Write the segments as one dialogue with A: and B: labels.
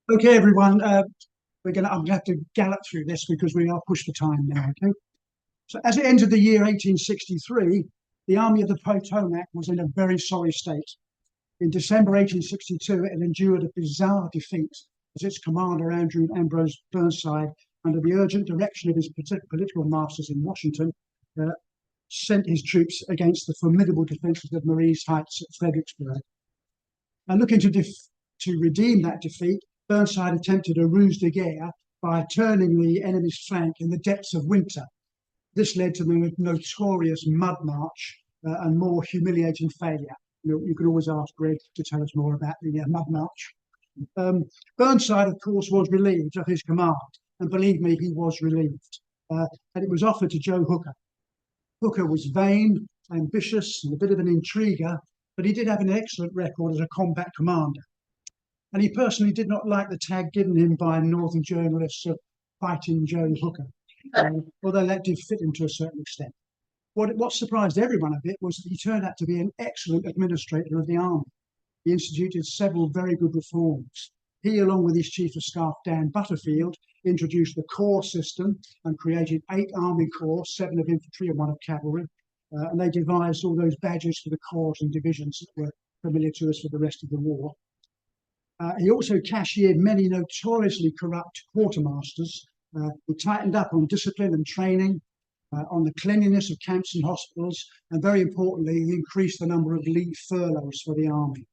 A: Okay, everyone, I'm going to have to gallop through this because we are pushed for time now. Okay, so as it entered the year 1863, the Army of the Potomac was in a very sorry state. In December 1862, it endured a bizarre defeat as its commander, Andrew Ambrose Burnside, under the urgent direction of his political masters in Washington, uh, sent his troops against the formidable defences of Marye's Heights at Fredericksburg. And looking to redeem that defeat, Burnside attempted a ruse de guerre by turning the enemy's flank in the depths of winter. This led to the notorious Mud March and more humiliating failure. You can always ask Greg to tell us more about the Mud March. Burnside, of course, was relieved of his command, and believe me, he was relieved. And it was offered to Joe Hooker. Hooker was vain, ambitious, and a bit of an intriguer, but he did have an excellent record as a combat commander. And he personally did not like the tag given him by Northern journalists of fighting Joe Hooker, although that did fit him to a certain extent. What surprised everyone a bit was that he turned out to be an excellent administrator of the army. He instituted several very good reforms. He, along with his Chief of Staff, Dan Butterfield, introduced the corps system and created 8 Army Corps, 7 of infantry and 1 of cavalry. And they devised all those badges for the corps and divisions that were familiar to us for the rest of the war. He also cashiered many notoriously corrupt quartermasters. He tightened up on discipline and training, on the cleanliness of camps and hospitals, and very importantly, he increased the number of leave furloughs for the army.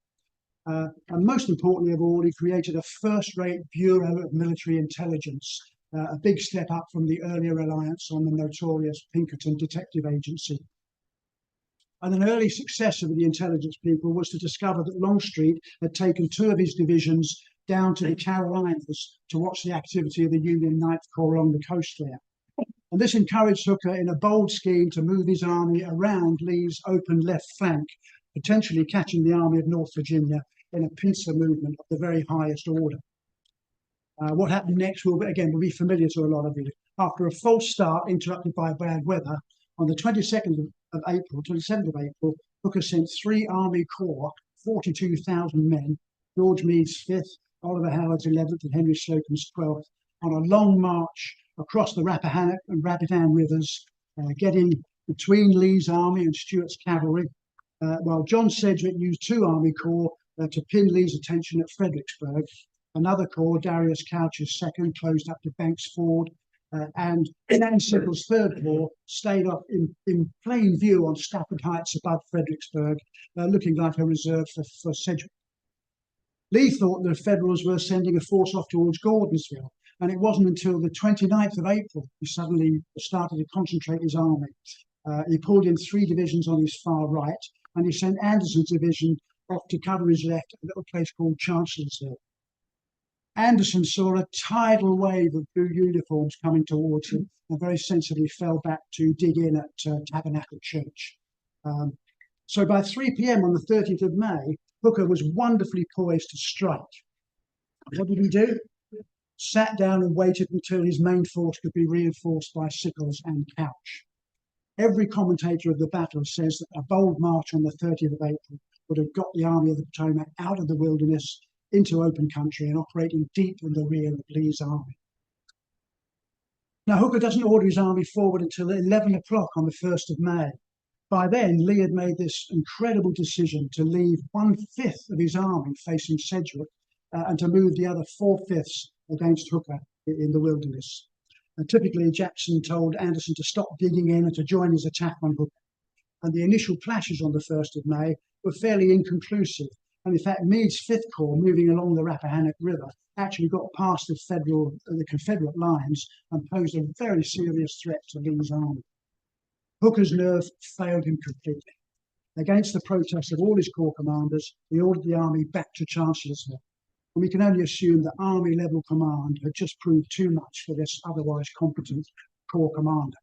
A: And most importantly of all, he created a first-rate Bureau of Military Intelligence, a big step up from the earlier reliance on the notorious Pinkerton Detective Agency. And an early success of the intelligence people was to discover that Longstreet had taken 2 of his divisions down to the Carolinas to watch the activity of the Union Ninth Corps along the coast there. And this encouraged Hooker in a bold scheme to move his army around Lee's open left flank, potentially catching the Army of North Virginia in a pincer movement of the very highest order. What happened next will be familiar to a lot of you. After a false start interrupted by bad weather, on the 27th of April, Hooker sent 3 Army Corps, 42,000 men, George Meade's 5th, Oliver Howard's 11th, and Henry Slocum's 12th, on a long march across the Rappahannock and Rapidan rivers, getting between Lee's army and Stuart's cavalry, while John Sedgwick used 2 Army Corps to pin Lee's attention at Fredericksburg. Another corps, Darius Couch's 2nd, closed up to Banks Ford, and Dan Sickles' 3rd Corps stayed up in plain view on Stafford Heights above Fredericksburg, looking like a reserve for Sedgwick. Lee thought the Federals were sending a force off towards Gordonsville, and it wasn't until the 29th of April he suddenly started to concentrate his army. He pulled in 3 divisions on his far right, and he sent Anderson's division off to cover his left at a little place called Chancellorsville. Anderson saw a tidal wave of blue uniforms coming towards him and very sensibly fell back to dig in at Tabernacle Church. So by 3 p.m. on the 30th of May, Hooker was wonderfully poised to strike. What did he do? Sat down and waited until his main force could be reinforced by Sickles and Couch. Every commentator of the battle says that a bold march on the 30th of April would have got the Army of the Potomac out of the wilderness into open country and operating deep in the rear of Lee's army. Now, Hooker doesn't order his army forward until 11 o'clock on the 1st of May. By then, Lee had made this incredible decision to leave 1/5 of his army facing Sedgwick and to move the other 4/5 against Hooker in the wilderness. And typically, Jackson told Anderson to stop digging in and to join his attack on Hooker. And the initial clashes on the 1st of May were fairly inconclusive. And in fact, Meade's 5th Corps, moving along the Rappahannock River, actually got past the Confederate lines and posed a very serious threat to Lee's army. Hooker's nerve failed him completely. Against the protest of all his corps commanders, he ordered the army back to Chancellorsville. And we can only assume that army-level command had just proved too much for this otherwise competent corps commander.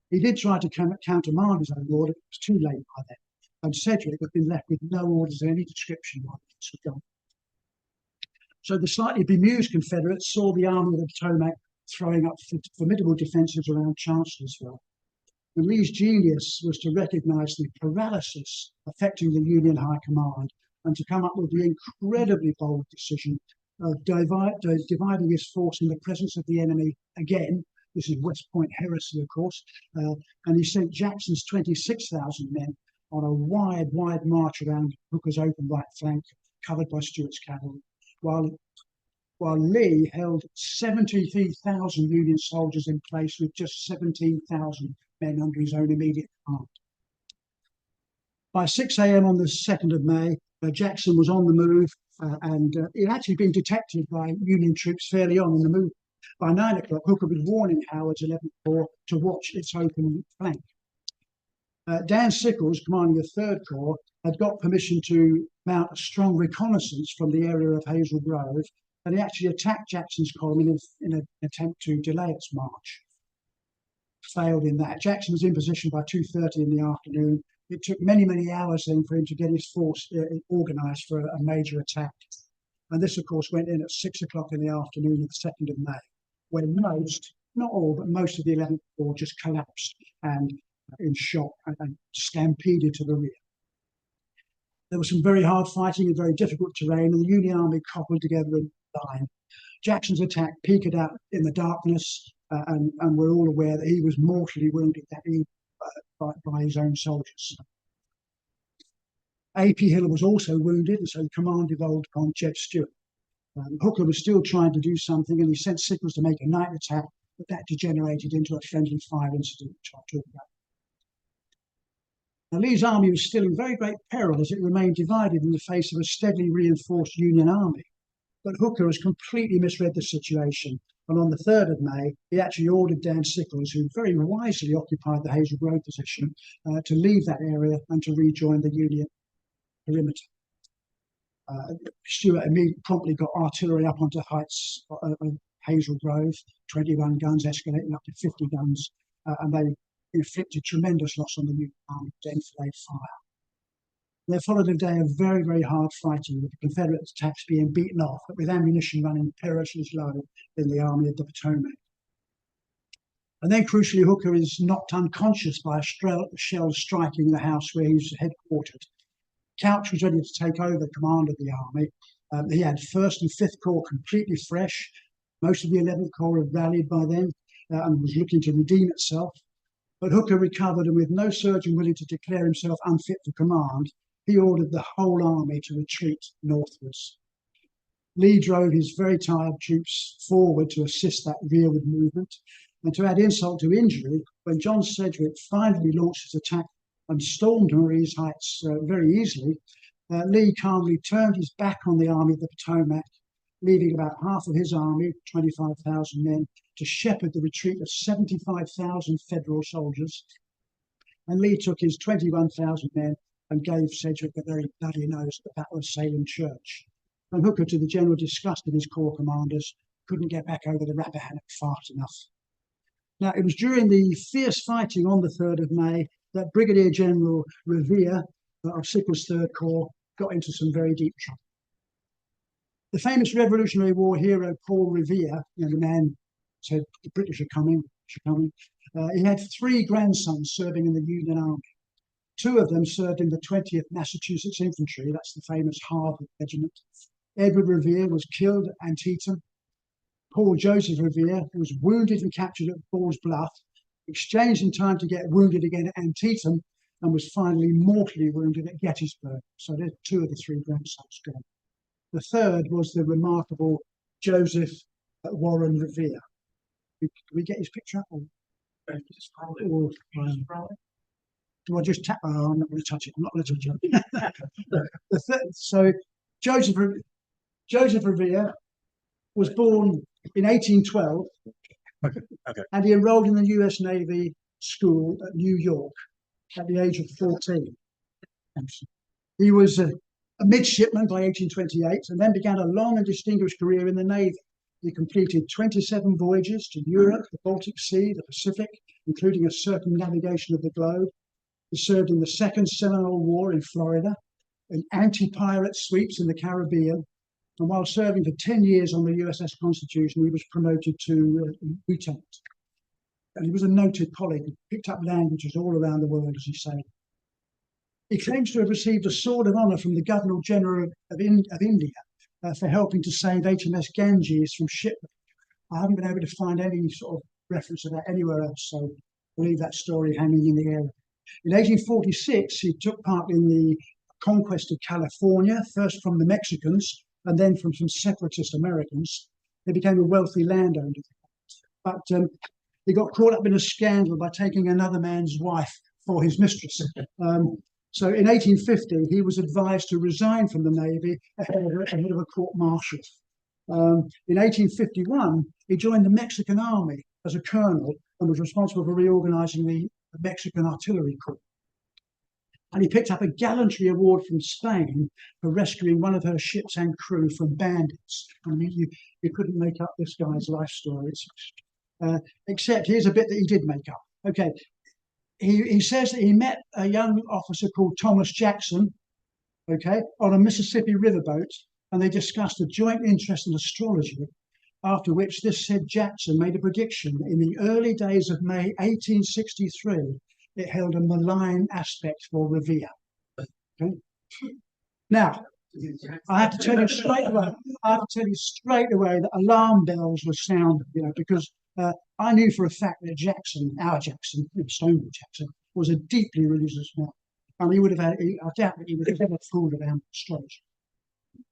A: He did try to countermand his own order, but it was too late by then. And Sedgwick had been left with no orders of any description while this was gone. So the slightly bemused Confederates saw the Army of the Potomac throwing up formidable defences around Chancellorsville. And Lee's genius was to recognise the paralysis affecting the Union High Command and to come up with the incredibly bold decision of dividing his force in the presence of the enemy again. This is West Point heresy, of course, and he sent Jackson's 26,000 men on a wide march around Hooker's open right flank, covered by Stuart's cavalry, while Lee held 73,000 Union soldiers in place with just 17,000 men under his own immediate command. By 6 a.m. on the 2nd of May, Jackson was on the move, and it had actually been detected by Union troops fairly on in the move. By 9 o'clock, Hooker was warning Howard's 11th Corps to watch its open flank. Dan Sickles, commanding the 3rd Corps, had got permission to mount a strong reconnaissance from the area of Hazel Grove, and he actually attacked Jackson's column in an attempt to delay its march. Failed in that. Jackson was in position by 2:30 in the afternoon. It took many hours then for him to get his force organised for a major attack. And this, of course, went in at 6 o'clock in the afternoon of the 2nd of May, when most, not all, but most of the 11th Corps just collapsed and in shock and stampeded to the rear. There was some very hard fighting in very difficult terrain, and the Union Army coupled together in line. Jackson's attack peaked out in the darkness, and we're all aware that he was mortally wounded that evening by his own soldiers. A.P. Hill was also wounded, and so the command devolved upon Jeb Stuart. Hooker was still trying to do something, and he sent Sickles to make a night attack, but that degenerated into a friendly fire incident, which I'll talk about. Now, Lee's army was still in very great peril as it remained divided in the face of a steadily reinforced Union army. But Hooker has completely misread the situation, and on the 3rd of May, he actually ordered Dan Sickles, who very wisely occupied the Hazel Grove position, to leave that area and to rejoin the Union perimeter. Stuart promptly got artillery up onto heights of Hazel Grove, 21 guns escalating up to 50 guns, and they inflicted tremendous loss on the Union army with enfilade fire. There followed a day of very hard fighting, with the Confederate attacks being beaten off, but with ammunition running perilously low in the Army of the Potomac. And then, crucially, Hooker is knocked unconscious by a shell striking the house where he's headquartered. Couch was ready to take over command of the army. He had 1st and 5th Corps completely fresh. Most of the 11th Corps had rallied by then and was looking to redeem itself. But Hooker recovered, and with no surgeon willing to declare himself unfit for command, he ordered the whole army to retreat northwards. Lee drove his very tired troops forward to assist that rearward movement. And to add insult to injury, when John Sedgwick finally launched his attack and stormed Marie's Heights very easily, Lee calmly turned his back on the Army of the Potomac, leaving about half of his army, 25,000 men, to shepherd the retreat of 75,000 Federal soldiers. And Lee took his 21,000 men and gave Sedgwick a very bloody nose at the Battle of Salem Church. And Hooker, to the general disgust of his corps commanders, couldn't get back over the Rappahannock fast enough. Now, it was during the fierce fighting on the 3rd of May that Brigadier-General Revere of Sickles' 3rd Corps got into some very deep trouble. The famous Revolutionary War hero Paul Revere, the man said the British are coming, he had 3 grandsons serving in the Union Army. 2 of them served in the 20th Massachusetts Infantry, that's the famous Harvard Regiment. Edward Revere was killed at Antietam. Paul Joseph Revere was wounded and captured at Ball's Bluff, exchanged in time to get wounded again at Antietam, and was finally mortally wounded at Gettysburg. So there's 2 of the 3 grandsons gone. The 3rd was the remarkable Joseph Warren Revere. Can we get his picture up? Do I just tap? Oh, I'm not going to touch it. I'm not going to touch it. So Joseph Revere was born in 1812, and he enrolled in the US Navy School at New York at the age of 14. He was a midshipman by 1828, and then began a long and distinguished career in the Navy. He completed 27 voyages to Europe, the Baltic Sea, the Pacific, including a circumnavigation of the globe. He served in the Second Seminole War in Florida, in anti-pirate sweeps in the Caribbean, and while serving for 10 years on the USS Constitution, he was promoted to lieutenant. And he was a noted polyglot, picked up languages all around the world, as he said. He claims to have received a Sword of Honour from the Governor-General of India for helping to save HMS Ganges from shipwreck. I haven't been able to find any sort of reference to that anywhere else, so I'll leave that story hanging in the air. In 1846, he took part in the conquest of California, first from the Mexicans and then from some separatist Americans. He became a wealthy landowner. But he got caught up in a scandal by taking another man's wife for his mistress. So in 1850, he was advised to resign from the Navy ahead of a court-martial. In 1851, he joined the Mexican Army as a colonel and was responsible for reorganizing the Mexican Artillery Corps. And he picked up a gallantry award from Spain for rescuing one of her ships and crew from bandits. I mean, you couldn't make up this guy's life stories. Except here's a bit that he did make up. Okay, he says that he met a young officer called Thomas Jackson, okay, on a Mississippi riverboat, and they discussed a joint interest in astrology, after which this said Jackson made a prediction in the early days of May 1863. It held a malign aspect for Revere. Okay? Now, I have to tell you straight away. That alarm bells were sounded, because I knew for a fact that Jackson, our Jackson, Stonewall Jackson, was a deeply religious man, and he would have had. I doubt that he would have ever fooled around astrology.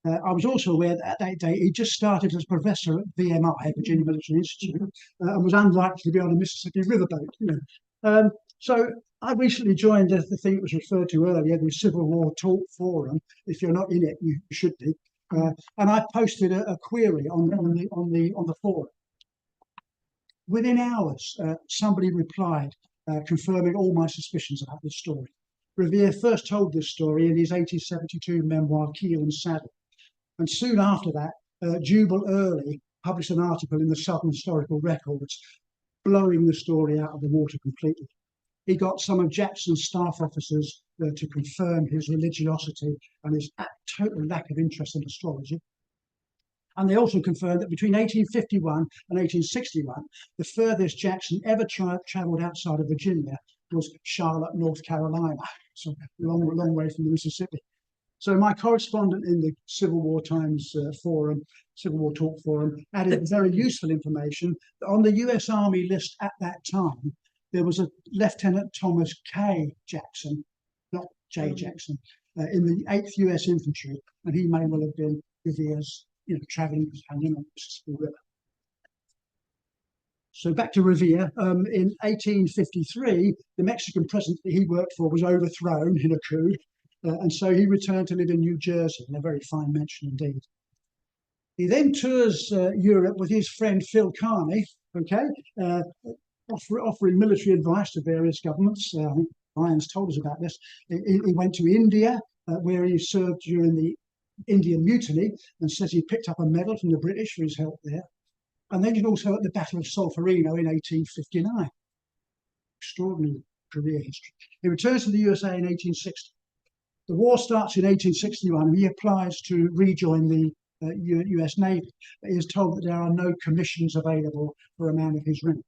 A: I was also aware that at that day he just started as professor at VMI, Virginia Military Institute, and was unlikely to be on a Mississippi riverboat. So I recently joined the thing that was referred to earlier, the Civil War Talk Forum. If you're not in it, you should be. And I posted a query on the forum. Within hours, somebody replied, confirming all my suspicions about this story. Revere first told this story in his 1872 memoir, Keel and Saddle. And soon after that, Jubal Early published an article in the Southern Historical Records, blowing the story out of the water completely. He got some of Jackson's staff officers to confirm his religiosity and his total lack of interest in astrology. And they also confirmed that between 1851 and 1861, the furthest Jackson ever travelled outside of Virginia was Charlotte, North Carolina, so a long way from the Mississippi. So my correspondent in the Civil War Times forum, Civil War Talk forum, added very useful information that on the US Army list at that time, there was a Lieutenant Thomas K. Jackson, not J. Jackson, in the 8th US Infantry, and he may well have been Revere's travelling companion on the Mississippi River. So back to Revere. In 1853, the Mexican president that he worked for was overthrown in a coup, and so he returned to live in New Jersey, in a very fine mansion indeed. He then tours Europe with his friend Phil Kearney, okay, offering military advice to various governments. I think Ryan's told us about this. He went to India, where he served during the Indian Mutiny, and says he picked up a medal from the British for his help there. And then also at the Battle of Solferino in 1859. Extraordinary career history. He returns to the USA in 1860. The war starts in 1861, and he applies to rejoin the US Navy. But he is told that there are no commissions available for a man of his rank.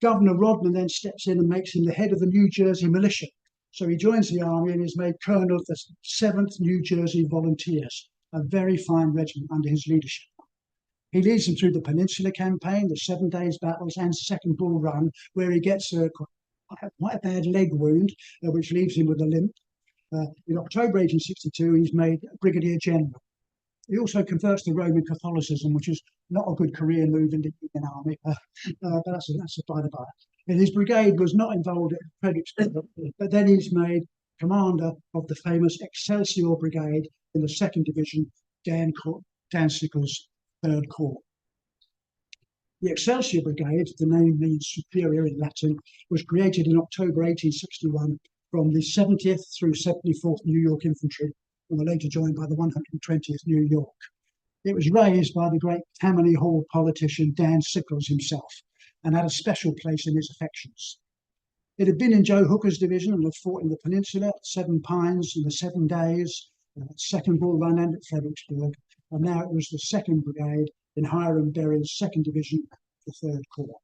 A: Governor Rodman then steps in and makes him the head of the New Jersey militia. So he joins the army and is made colonel of the 7th New Jersey Volunteers, a very fine regiment under his leadership. He leads them through the Peninsula Campaign, the 7 Days Battles, and Second Bull Run, where he gets quite a bad leg wound, which leaves him with a limp. In October 1862, he's made Brigadier-General. He also converts to Roman Catholicism, which is not a good career move in the Union Army, but that's a by the by. And his brigade was not involved at Fredericksburg, but then he's made commander of the famous Excelsior Brigade in the 2nd Division, Dan Sickles' 3rd Corps. The Excelsior Brigade, the name means superior in Latin, was created in October 1861 from the 70th through 74th New York Infantry, and were later joined by the 120th New York. It was raised by the great Tammany Hall politician Dan Sickles himself, and had a special place in his affections. It had been in Joe Hooker's division and had fought in the Peninsula, at 7 Pines, in the 7 Days, Second Bull Run, and at Fredericksburg. And now it was the 2nd Brigade in Hiram Berry's 2nd Division, the 3rd Corps.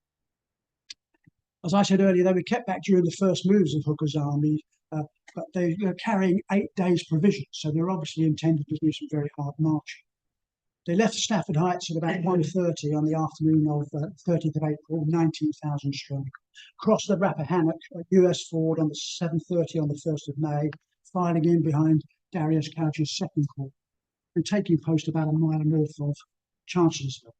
A: As I said earlier, they were kept back during the first moves of Hooker's army, but they were carrying 8 days' provisions, so they were obviously intended to do some very hard marching. They left Stafford Heights at about 1:30 on the afternoon of 30th of April, 19,000 strong, crossed the Rappahannock at US Ford on the 7:30 on the 1st of May, filing in behind Darius Couch's second corps, and taking post about a mile north of Chancellorsville.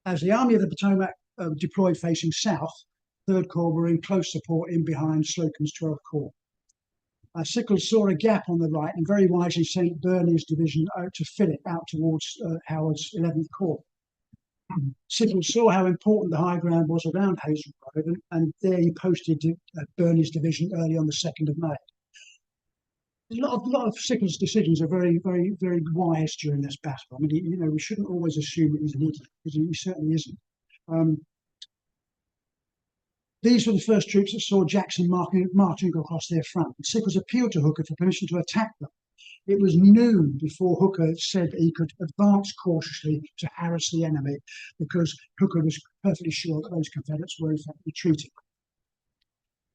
A: As the Army of the Potomac deployed facing south, 3rd Corps were in close support in behind Slocum's 12th Corps. Sickles saw a gap on the right and very wisely sent Birney's division to fill it out towards Howard's 11th Corps. Sickles saw how important the high ground was around Hazel Grove, and there he posted Birney's division early on the 2nd of May. A lot of Sickles' decisions are very, very, very wise during this battle. I mean, we shouldn't always assume that he's an idiot, because he certainly isn't. These were the first troops that saw Jackson marching across their front. Sickles appealed to Hooker for permission to attack them. It was noon before Hooker said he could advance cautiously to harass the enemy, because Hooker was perfectly sure that those Confederates were in fact retreating.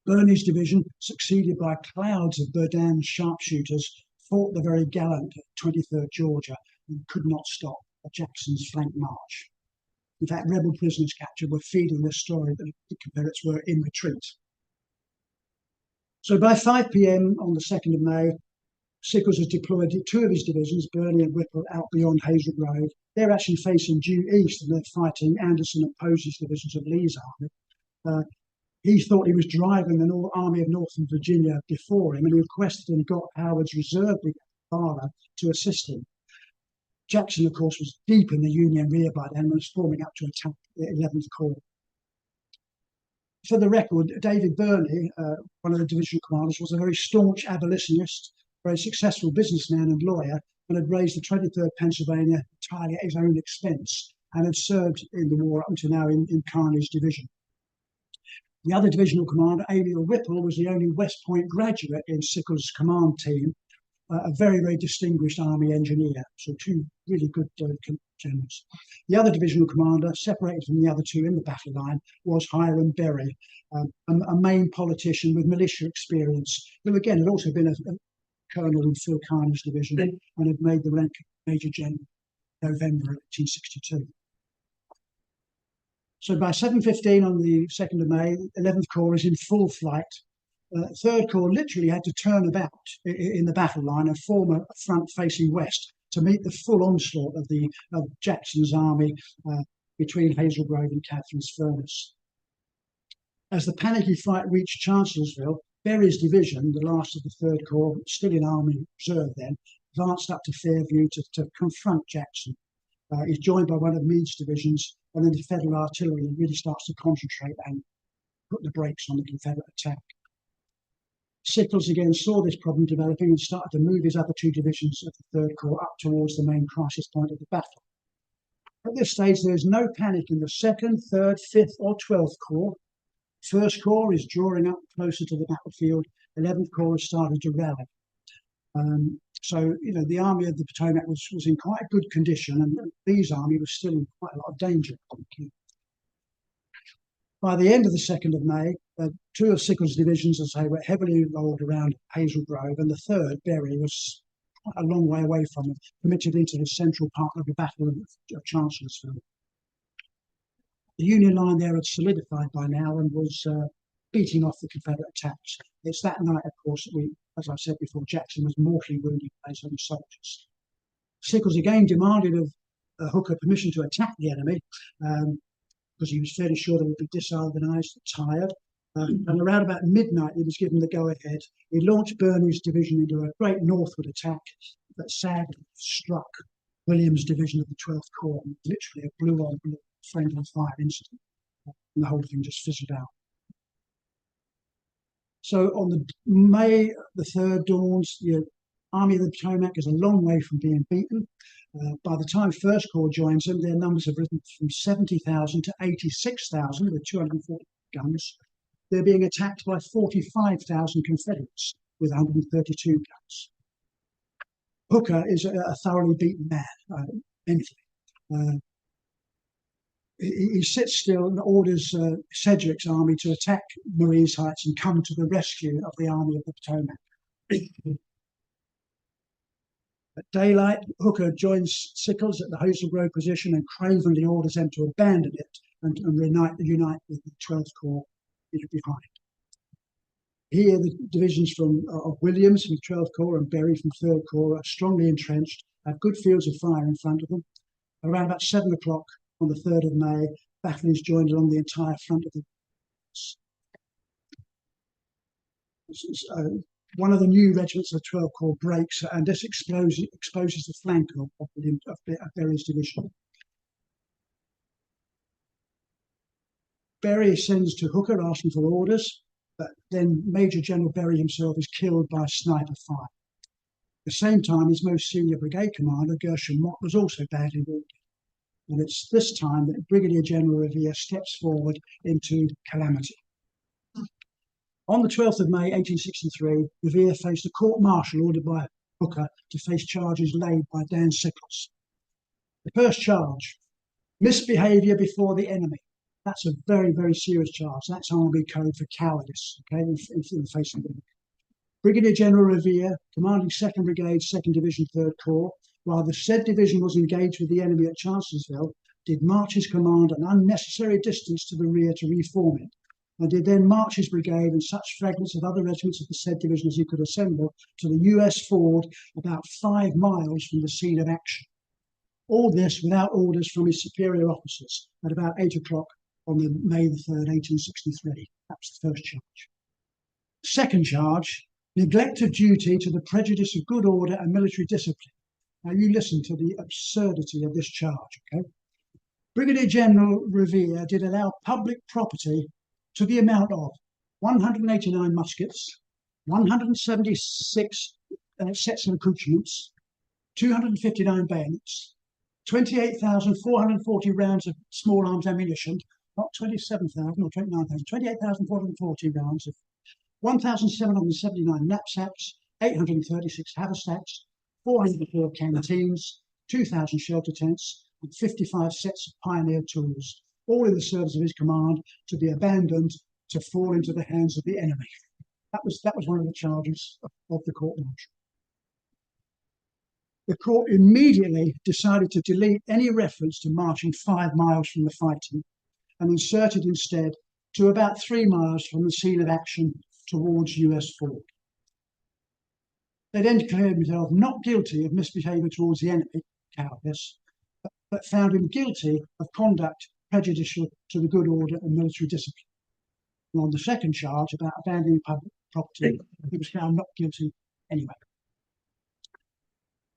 A: Birney's division, succeeded by clouds of Berdan's sharpshooters, fought the very gallant 23rd Georgia and could not stop Jackson's flank march. In fact, rebel prisoners captured were feeding the story that the Confederates were in retreat. So by 5 p.m. on the 2nd of May, Sickles has deployed 2 of his divisions, Birney and Whipple, out beyond Hazel Grove. They're actually facing due east, and they're fighting Anderson and Posey's divisions of Lee's army. He thought he was driving the Army of Northern Virginia before him, and he requested and got Howard's reserve brigade to assist him. Jackson, of course, was deep in the Union rear by then and was forming up to attack the 11th Corps. For the record, David Birney, one of the divisional commanders, was a very staunch abolitionist, very successful businessman and lawyer, and had raised the 23rd Pennsylvania entirely at his own expense, and had served in the war up until now in Kearny's division. The other divisional commander, Emil Whipple, was the only West Point graduate in Sickles' command team, a very, very distinguished Army engineer. So 2 really good generals. The other divisional commander, separated from the other 2 in the battle line, was Hiram Berry, a Maine politician with militia experience, who again had also been a colonel in Phil Kearny's division and had made the rank Major General in November 1862. So by 7:15 on the 2nd of May, 11th Corps is in full flight. 3rd Corps literally had to turn about in the battle line and form a front facing west to meet the full onslaught of Jackson's army between Hazel Grove and Catherine's Furnace. As the panicky fight reached Chancellorsville, Berry's division, the last of the 3rd Corps, still in Army Reserve then, advanced up to Fairview to confront Jackson. He's joined by one of Meade's divisions, and then the Federal artillery really starts to concentrate and put the brakes on the Confederate attack. Sickles again saw this problem developing and started to move his other 2 divisions of the 3rd Corps up towards the main crisis point of the battle. At this stage, there is no panic in the 2nd, 3rd, 5th, or 12th Corps. 1st Corps is drawing up closer to the battlefield. 11th Corps has started to rally. So, the Army of the Potomac was in quite a good condition, and Lee's army was still in quite a lot of danger. By the end of the 2nd of May, 2 of Sickles' divisions, as I say, were heavily involved around Hazel Grove, and the 3rd, Berry, was quite a long way away from them, committed into the central part of the Battle of Chancellorsville. The Union line there had solidified by now and was beating off the Confederate attacks. It's that night, of course, that as I said before, Jackson was mortally wounded by his own soldiers. Sickles again demanded of Hooker permission to attack the enemy, because he was fairly sure they would be disorganized and tired. And around about midnight, he was given the go-ahead. He launched Birney's division into a great northward attack that sadly struck Williams' division of the 12th Corps. Literally a blue-on-blue friendly fire incident, and the whole thing just fizzled out. So on the May the 3rd dawns, the Army of the Potomac is a long way from being beaten. By the time 1st Corps joins them, their numbers have risen from 70,000 to 86,000 with 240 guns. They're being attacked by 45,000 Confederates with 132 guns. Hooker is a thoroughly beaten man, mentally. He sits still and orders Sedgwick's army to attack Marines Heights and come to the rescue of the Army of the Potomac. At daylight, Hooker joins Sickles at the Hazel Grove position and cravenly orders them to abandon it and unite with the 12th Corps behind. Here, the divisions of Williams from 12th Corps and Berry from 3rd Corps are strongly entrenched, have good fields of fire in front of them. Around about 7 o'clock on the 3rd of May, battle is joined along the entire front of the one of the new regiments of 12th Corps breaks, and this exposes the flank of Berry's division. Berry sends to Hooker asking for orders, but then Major General Berry himself is killed by sniper fire. At the same time, his most senior brigade commander, Gershom Mott, was also badly wounded. And it's this time that Brigadier-General Revere steps forward into calamity. On the 12th of May, 1863, Revere faced a court-martial ordered by Hooker to face charges laid by Dan Sickles. The first charge, misbehaviour before the enemy. That's a very, very serious charge. That's army code for cowardice, okay, in the face of the enemy. Brigadier-General Revere, commanding 2nd Brigade, 2nd Division, 3rd Corps, while the said division was engaged with the enemy at Chancellorsville, did march his command an unnecessary distance to the rear to reform it, and did then march his brigade and such fragments of other regiments of the said division as he could assemble to the US ford about 5 miles from the scene of action. All this without orders from his superior officers at about 8 o'clock on the May the 3rd, 1863. That was the first charge. Second charge, neglect of duty to the prejudice of good order and military discipline. Now you listen to the absurdity of this charge, okay? Brigadier-General Revere did allow public property to the amount of 189 muskets, 176 sets of accoutrements, 259 bayonets, 28,440 rounds of small arms ammunition, not 27,000 or 29,000, 28,440 rounds of 1,779 knapsacks, 836 haversacks, 404 canteens, 2,000 shelter tents, and 55 sets of pioneer tools, all in the service of his command, to be abandoned to fall into the hands of the enemy. That was one of the charges of the court-martial. The court immediately decided to delete any reference to marching 5 miles from the fighting and inserted instead to about 3 miles from the scene of action towards US ford. They then declared himself not guilty of misbehaviour towards the enemy, cowardice, but found him guilty of conduct prejudicial to the good order and military discipline. And on the second charge about abandoning public property, he was found not guilty anyway.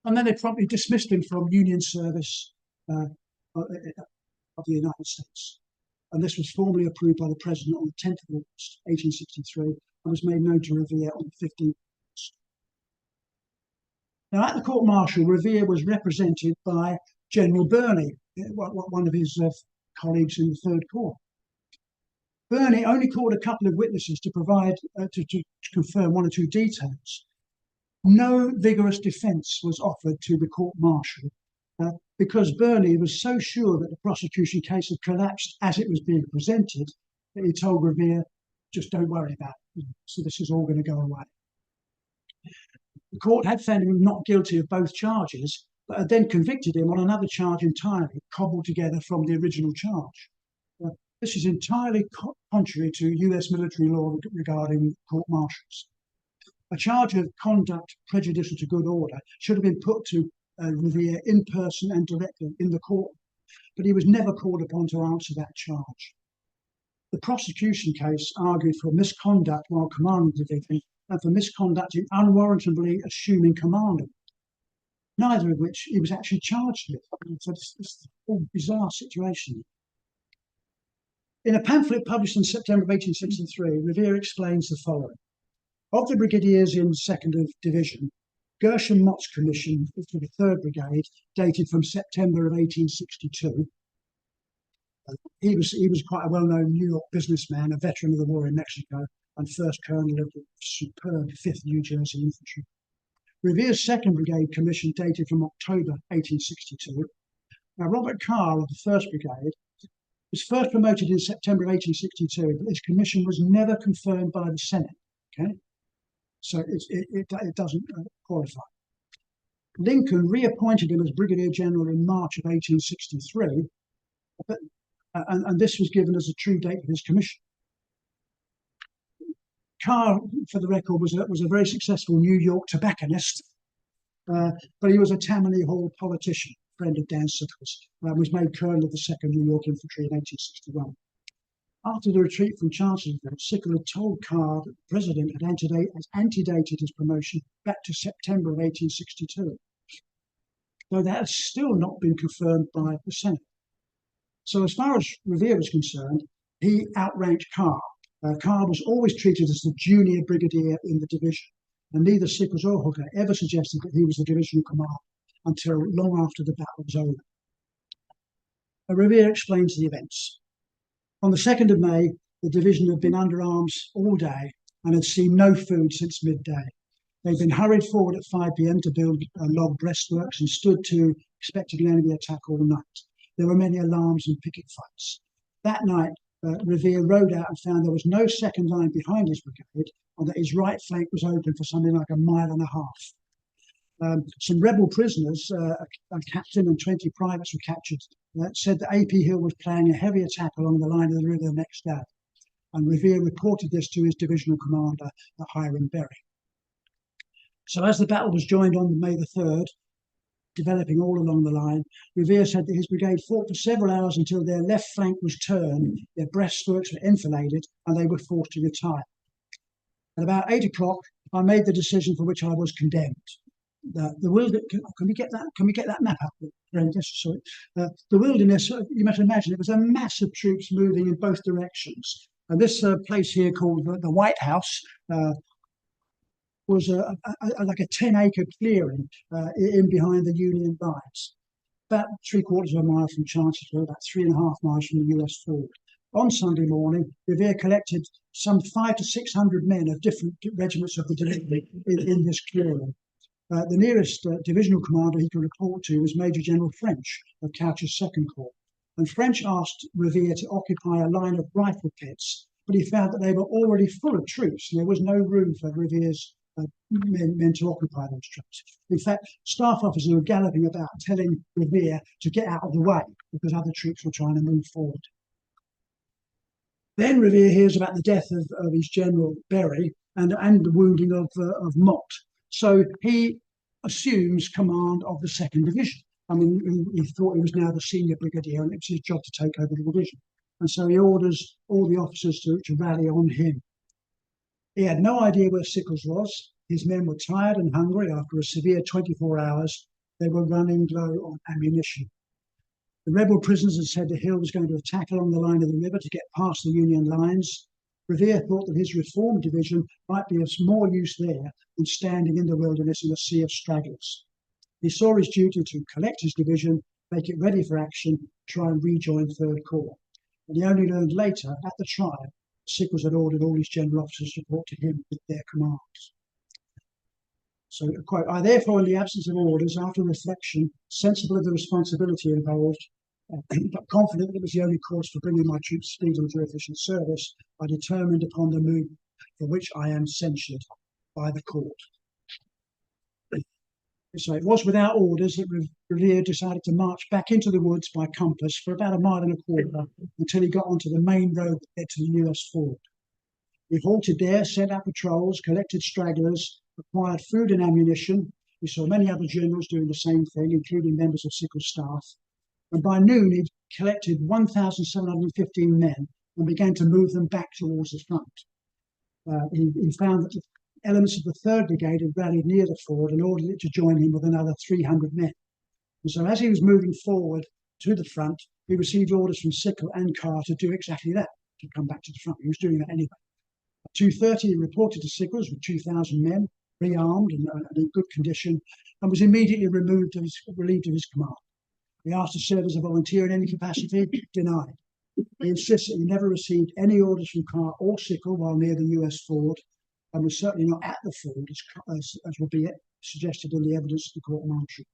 A: And then they promptly dismissed him from Union service of the United States. And this was formally approved by the President on the 10th of August, 1863, and was made known to Revere on the 15th of August. Now, at the court-martial, Revere was represented by General Birney, one of his colleagues in the 3rd Corps. Birney only called a couple of witnesses to provide, to confirm 1 or 2 details. No vigorous defence was offered to the court-martial because Birney was so sure that the prosecution case had collapsed as it was being presented that he told Revere, just don't worry about it. So this is all going to go away. The court had found him not guilty of both charges, but had then convicted him on another charge entirely, cobbled together from the original charge. This is entirely contrary to US military law regarding court-martials. A charge of conduct prejudicial to good order should have been put to Revere in person and directly in the court, but he was never called upon to answer that charge. The prosecution case argued for misconduct while commanding the division and for misconduct in unwarrantably assuming command of it, neither of which he was actually charged with. So this is a bizarre situation. In a pamphlet published in September of 1863, Revere explains the following. Of the brigadiers in 2nd Division, Gershom Mott's commission for the 3rd Brigade, dated from September of 1862. He was quite a well-known New York businessman, a veteran of the war in Mexico, and first colonel of the superb 5th New Jersey Infantry. Revere's 2nd Brigade commission dated from October 1862. Now, Robert Carr of the 1st Brigade was first promoted in September 1862, but his commission was never confirmed by the Senate. Okay, so it doesn't qualify. Lincoln reappointed him as Brigadier General in March of 1863, and this was given as a true date of his commission. Carr, for the record, was a very successful New York tobacconist, but he was a Tammany Hall politician, friend of Dan Sickles, was made Colonel of the 2nd New York Infantry in 1861. After the retreat from Chancellorsville, Sickles had told Carr that the president had antedated his promotion back to September of 1862, though that had still not been confirmed by the Senate. So as far as Revere was concerned, he outranked Carr. Carr was always treated as the junior brigadier in the division, and neither Sickles or Hooker ever suggested that he was the divisional commander until long after the battle was over. Revere explains the events. On the 2nd of May, the division had been under arms all day and had seen no food since midday. They'd been hurried forward at 5 p.m. to build log breastworks and stood to expecting an enemy attack all night. There were many alarms and picket fights. That night, Revere rode out and found there was no second line behind his brigade and that his right flank was open for something like a mile and a half. Some rebel prisoners, a captain and 20 privates were captured, said that A.P. Hill was planning a heavy attack along the line of the river the next day. And Revere reported this to his divisional commander, Hiram Berry. So as the battle was joined on May the 3rd, developing all along the line, Revere said that his brigade fought for several hours until their left flank was turned, their breastworks were enfiladed, and they were forced to retire. At about 8 o'clock, I made the decision for which I was condemned. The wilderness, can we get that map up, Sorry. The wilderness, you must imagine, it was a mass of troops moving in both directions. And this place here called the White House was like a 10-acre clearing in behind the Union lines, about 3/4 of a mile from Chancellorsville, about 3.5 miles from the US fort. On Sunday morning, Revere collected some 500 to 600 men of different regiments of the division in this clearing. The nearest divisional commander he could report to was Major General French of Couch's 2nd Corps. And French asked Revere to occupy a line of rifle pits, but he found that they were already full of troops and there was no room for Revere's men to occupy those troops. In fact, staff officers were galloping about telling Revere to get out of the way because other troops were trying to move forward. Then Revere hears about the death of his general Berry and the wounding of Mott. So he assumes command of the 2nd Division. I mean, he thought he was now the senior brigadier and it was his job to take over the division. And so he orders all the officers to rally on him. He had no idea where Sickles was. His men were tired and hungry after a severe 24 hours. They were running low on ammunition. The rebel prisoners had said that Hill was going to attack along the line of the river to get past the Union lines. Revere thought that his reformed division might be of more use there than standing in the wilderness in a sea of stragglers. He saw his duty to collect his division, make it ready for action, try and rejoin 3rd Corps. And he only learned later, at the trial, Sickles had ordered all his general officers to report to him with their commands. So, quote, I therefore, in the absence of orders, after reflection, sensible of the responsibility involved, but confident that it was the only course for bringing my troops speedily to efficient service, I determined upon the move for which I am censured by the court. So it was without orders that Revere decided to march back into the woods by compass for about 1.25 miles until he got onto the main road that led to the US fort. He halted there, sent out patrols, collected stragglers, acquired food and ammunition. We saw many other generals doing the same thing, including members of Sickles' staff. And by noon, he'd collected 1,715 men and began to move them back towards the front. He found that the elements of the 3rd Brigade had rallied near the fort and ordered it to join him with another 300 men. And so as he was moving forward to the front, he received orders from Sickles and Carr to do exactly that, to come back to the front. He was doing that anyway. At 2:30, he reported to Sickles with 2,000 men, rearmed and in good condition, and was immediately relieved of his command. He asked to serve as a volunteer in any capacity, denied. He insisted he never received any orders from Carr or Sickles while near the US fort, and was certainly not at the fort, as will be suggested in the evidence of the court-martial.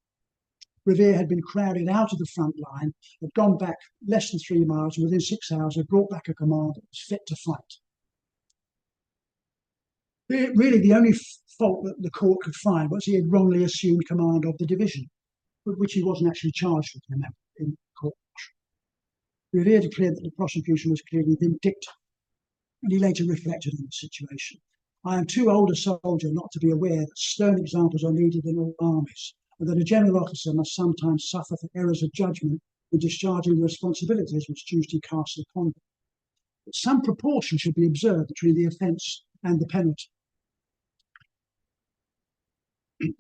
A: Revere had been crowded out of the front line, had gone back less than 3 miles, and within 6 hours had brought back a command that was fit to fight. Really, the only fault that the court could find was he had wrongly assumed command of the division, which he wasn't actually charged with in court. Revere declared that the prosecution was clearly vindictive, and he later reflected on the situation. I am too old a soldier not to be aware that stern examples are needed in all armies, and that a general officer must sometimes suffer for errors of judgment in discharging the responsibilities which duty casts upon them. But some proportion should be observed between the offence and the penalty.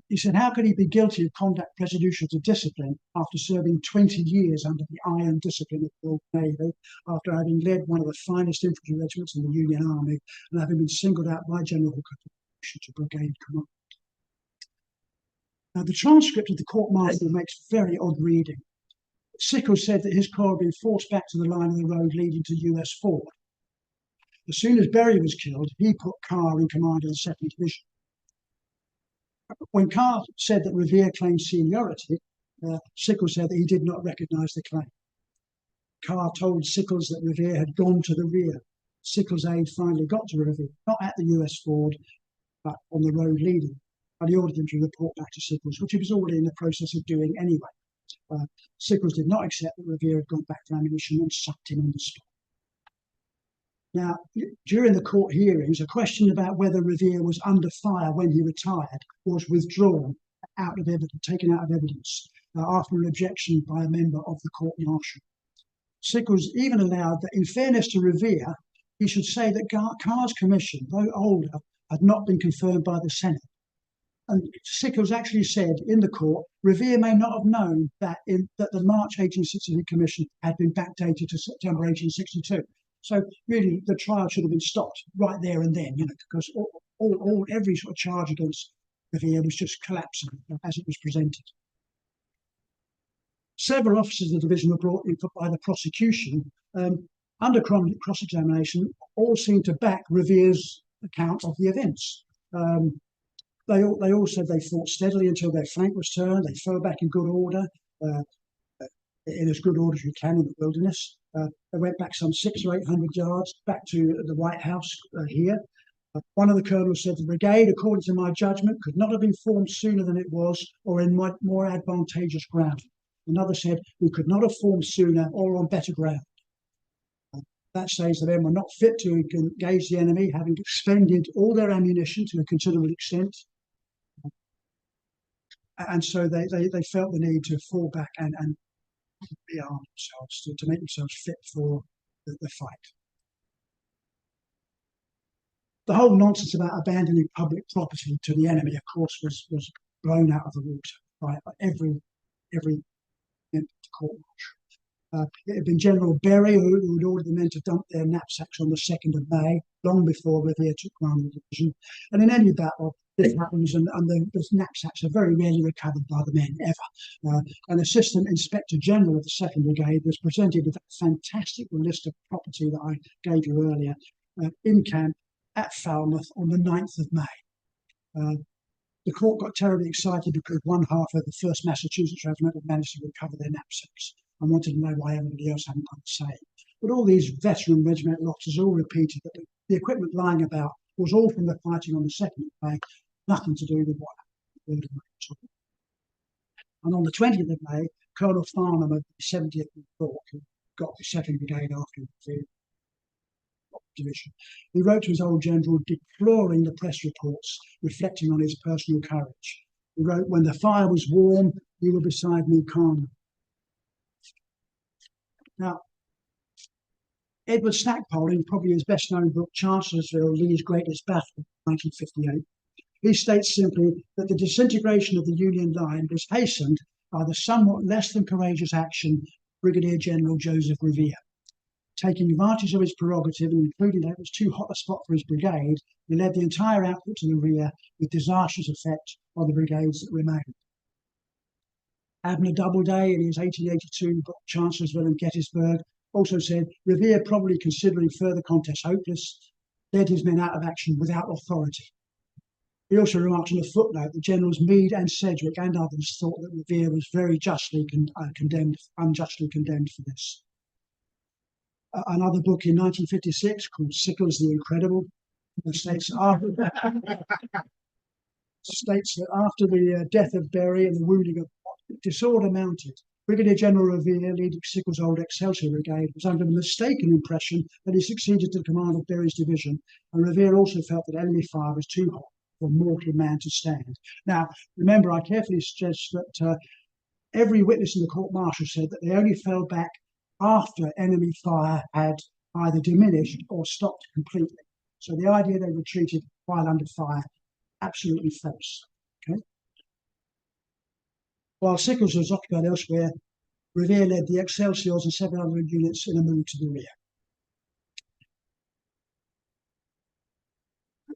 A: He said, how could he be guilty of conduct prejudicial to discipline after serving 20 years under the iron discipline of the Royal Navy, after having led one of the finest infantry regiments in the Union Army, and having been singled out by General Hooker to brigade command? Now, the transcript of the court-martial makes very odd reading. Sickles said that his corps had been forced back to the line of the road leading to US Ford. As soon as Berry was killed, he put Carr in command of the 2nd Division. When Carr said that Revere claimed seniority, Sickles said that he did not recognise the claim. Carr told Sickles that Revere had gone to the rear. Sickles' aide finally got to Revere, not at the US Ford, but on the road leading, and he ordered him to report back to Sickles, which he was already in the process of doing anyway. Sickles did not accept that Revere had gone back for ammunition and sucked him on the spot. Now, during the court hearings, a question about whether Revere was under fire when he retired was withdrawn out of evidence, taken out of evidence, after an objection by a member of the court-martial. Sickles even allowed that, in fairness to Revere, he should say that Carr's commission, though older, had not been confirmed by the Senate. And Sickles actually said in the court, Revere may not have known that the March 1863 commission had been backdated to September 1862. So really, the trial should have been stopped right there and then, because every sort of charge against Revere was just collapsing as it was presented. Several officers of the division were brought in by the prosecution. Under cross-examination, all seemed to back Revere's account of the events. They all said they fought steadily until their flank was turned. They fell back in good order, in as good order as you can in the wilderness. They went back some 600 or 800 yards back to the White House here. One of the colonels said the brigade, according to my judgment, could not have been formed sooner than it was or in more advantageous ground. Another said we could not have formed sooner or on better ground. That says the men were not fit to engage the enemy, having expended all their ammunition to a considerable extent. And so they felt the need to fall back and rearm themselves to make themselves fit for the fight. The whole nonsense about abandoning public property to the enemy, of course, was blown out of the water by every court-martial. It had been General Berry who had ordered the men to dump their knapsacks on the 2nd of May, long before Revere took command of the division. And in any battle, this happens, and the knapsacks are very rarely recovered by the men, ever. An Assistant Inspector General of the 2nd Brigade was presented with a fantastic list of property that I gave you earlier in camp at Falmouth on the 9th of May. The court got terribly excited because one half of the 1st Massachusetts Regiment had managed to recover their knapsacks and wanted to know why everybody else hadn't done the same. But all these veteran regimental officers all repeated that the equipment lying about was all from the fighting on the 2nd of May, nothing to do with what happened. And on the 20th of May, Colonel Farnham of the 70th New York, who got the 2nd Brigade after the division, he wrote to his old general deploring the press reports, reflecting on his personal courage. He wrote, "When the fire was warm, you were beside me calmly." Now, Edward Stackpole, in probably his best-known book, Chancellorsville, Lee's Greatest Battle, 1958, he states simply that the disintegration of the Union line was hastened by the somewhat less than courageous action of Brigadier-General Joseph Revere. Taking advantage of his prerogative and concluding that it was too hot a spot for his brigade, he led the entire outfit to the rear with disastrous effect on the brigades that remained. Abner Doubleday, in his 1882 book Chancellorsville and Gettysburg, also said, Revere, probably considering further contest hopeless, led his men out of action without authority. He also remarked in a footnote that Generals Meade and Sedgwick and others thought that Revere was very unjustly condemned for this. Another book in 1956 called Sickles the Incredible states states that after the death of Berry and the wounding of Watt, disorder mounted. Brigadier-General Revere, leading Sickles' old Excelsior Brigade, was under the mistaken impression that he succeeded to the command of Berry's division, and Revere also felt that enemy fire was too hot for a mortal man to stand. Now, remember, I carefully suggest that every witness in the court-martial said that they only fell back after enemy fire had either diminished or stopped completely. So the idea they retreated while under fire, absolutely false. Okay. While Sickles was occupied elsewhere, Revere led the Excelsiors and 700 units in a move to the rear.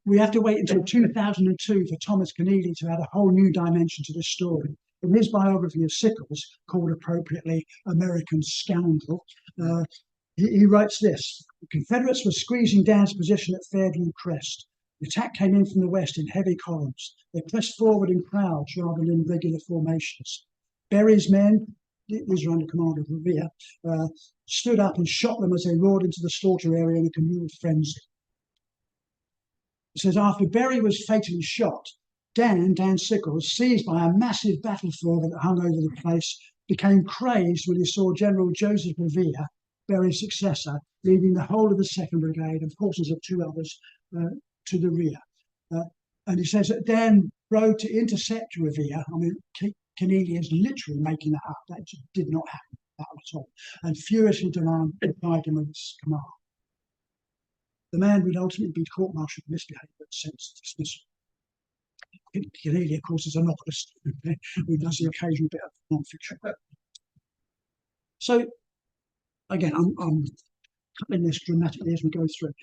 A: We have to wait until 2002 for Thomas Keneally to add a whole new dimension to this story. In his biography of Sickles, called appropriately American Scoundrel, he writes this: the Confederates were squeezing Dan's position at Fairview Crest. The attack came in from the west in heavy columns. They pressed forward in crowds rather than in regular formations. Berry's men, these are under command of Revere, stood up and shot them as they roared into the slaughter area in a communal frenzy. It says, after Berry was fatally shot, Dan Sickles, seized by a massive battle fervour that hung over the place, became crazed when he saw General Joseph Revere, Berry's successor, leading the whole of the 2nd Brigade and forces of 2 others to the rear. And he says that Dan rode to intercept Revere. I mean, Keneally is literally making that up. That just did not happen at all. And furiously defied him of his command. The man would ultimately be court-martialed for misbehaviour and sentenced to dismissal. Keneally, of course, is a novelist who does the occasional bit of non-fiction. So, again, I'm cutting this dramatically as we go through.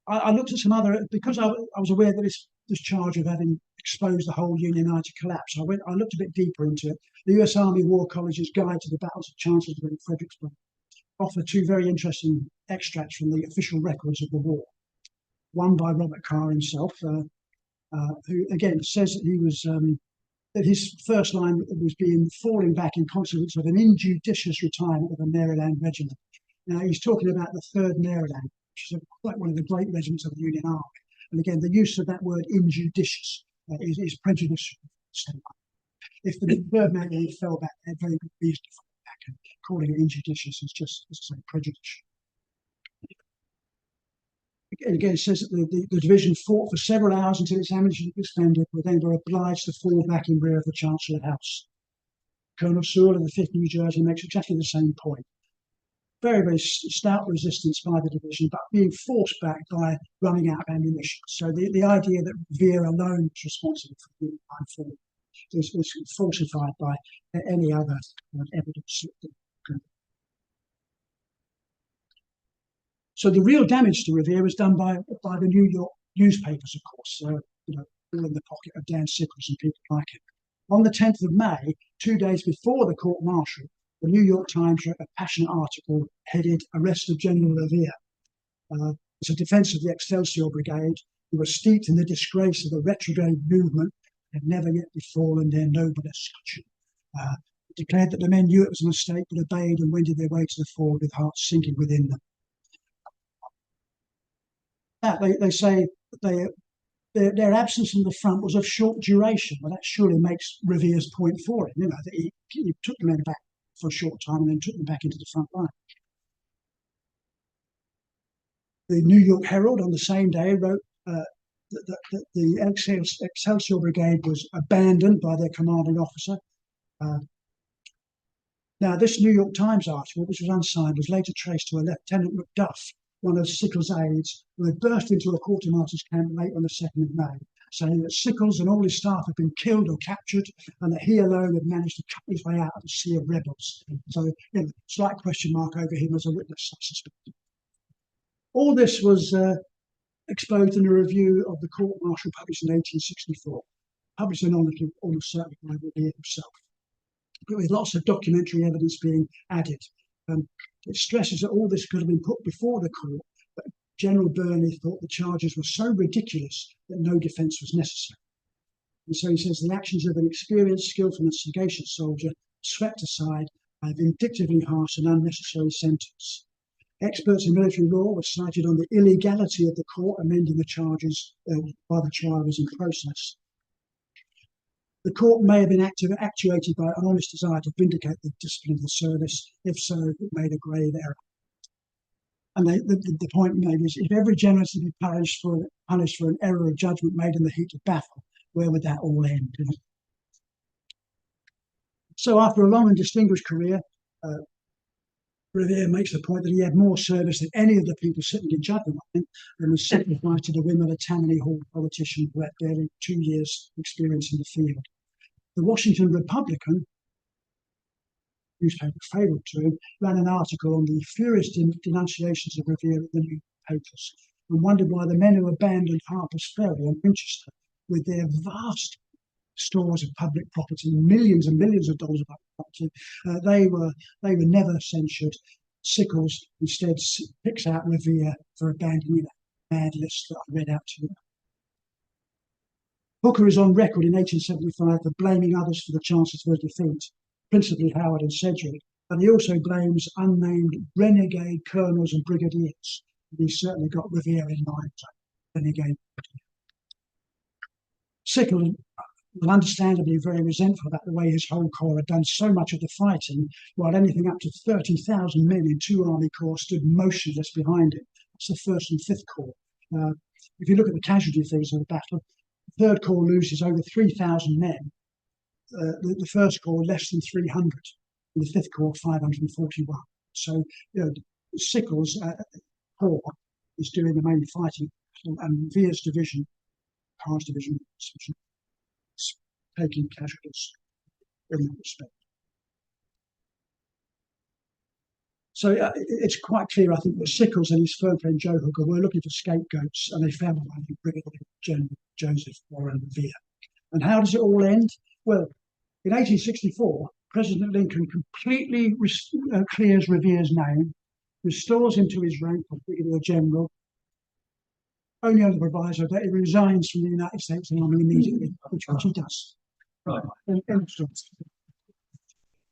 A: I looked at some other, because I was aware that this charge of having exposed the whole Union Army to collapse, I looked a bit deeper into it. The US Army War College's Guide to the Battles of Chancellorsville and Fredericksburg offer 2 very interesting extracts from the official records of the war. One by Robert Carr himself, who again says that he was that his first line was falling back in consequence of an injudicious retirement of a Maryland regiment. Now he's talking about the 3rd Maryland, which is quite one of the great regiments of the Union Army. And again, the use of that word injudicious is prejudicial. If the 3rd Maryland fell back, they had very good reason to fall back, and calling it injudicious is just, as I say, prejudicial. Again, it says that the division fought for several hours until its ammunition was expended, but then were obliged to fall back in rear of the Chancellor House. Colonel Sewell of the 5th New Jersey makes exactly the same point. Very, very stout resistance by the division, but being forced back by running out of ammunition. So the idea that Revere alone was responsible for the line forward is falsified by any other evidence. So the real damage to Revere was done by the New York newspapers, of course, all in the pocket of Dan Sickles and people like him. On the 10th of May, 2 days before the court-martial, the New York Times wrote a passionate article headed "Arrest of General Revere." It's a defense of the Excelsior Brigade, who was steeped in the disgrace of the retrograde movement that had never yet befallen their noble escutcheon. It declared that the men knew it was a mistake, but obeyed and wended their way to the ford with hearts sinking within them. They say that their absence from the front was of short duration. Well, that surely makes Revere's point for it, that he took the men back for a short time and then took them back into the front line. The New York Herald on the same day wrote that the Excelsior Brigade was abandoned by their commanding officer. Now, this New York Times article, which was unsigned, was later traced to a Lieutenant Macduff, one of Sickles' aides, who had burst into a quartermaster's camp late on the 2nd of May, saying that Sickles and all his staff had been killed or captured, and that he alone had managed to cut his way out of a sea of rebels. So, slight question mark over him as a witness, I suspect. All this was exposed in a review of the court-martial published in 1864, published anonymously, almost certainly by Revere himself, but with lots of documentary evidence being added. It stresses that all this could have been put before the court, but General Birney thought the charges were so ridiculous that no defence was necessary. And so he says the actions of an experienced, skillful and sagacious soldier swept aside by a vindictively harsh and unnecessary sentence. Experts in military law were cited on the illegality of the court amending the charges while the trial was in process. The court may have been actuated by an honest desire to vindicate the discipline of the service. If so, it made a grave error. And the point made is, if every general to be punished for an error of judgment made in the heat of battle, where would that all end? So after a long and distinguished career, Revere makes the point that he had more service than any of the people sitting in judgment on him, and was sacrificed to the whim of a Tammany Hall politician who had barely 2 years' experience in the field. The Washington Republican, newspaper favourite to him, ran an article on the furious denunciations of Revere in the newspapers, and wondered why the men who abandoned Harper's Ferry and Winchester, with their vast stores of public property, millions and millions of dollars of public property, they were never censured. Sickles instead picks out Revere for abandoning that mad list that I read out to you. Hooker is on record in 1875 for blaming others for the Chancellorsville defeat, principally Howard and Sedgwick, and he also blames unnamed renegade colonels and brigadiers. He certainly got Revere in mind, renegade. Sickles was understandably very resentful about the way his whole corps had done so much of the fighting, while anything up to 30,000 men in 2 army corps stood motionless behind it. That's the 1st and 5th Corps. If you look at the casualty figures of the battle, the 3rd Corps loses over 3,000 men. The 1st Corps less than 300, and the 5th Corps 541. So, Sickles' corps is doing the main fighting, and Revere's division, Carr's division, is taking casualties in that respect. So it's quite clear, I think, that Sickles and his firm friend Joe Hooker were looking for scapegoats, and they found one in Brigadier-General Joseph Revere. And how does it all end? Well, in 1864, President Lincoln completely clears Revere's name, restores him to his rank of Brigadier General, only on the proviso that he resigns from the United States Army immediately, which he does. Right.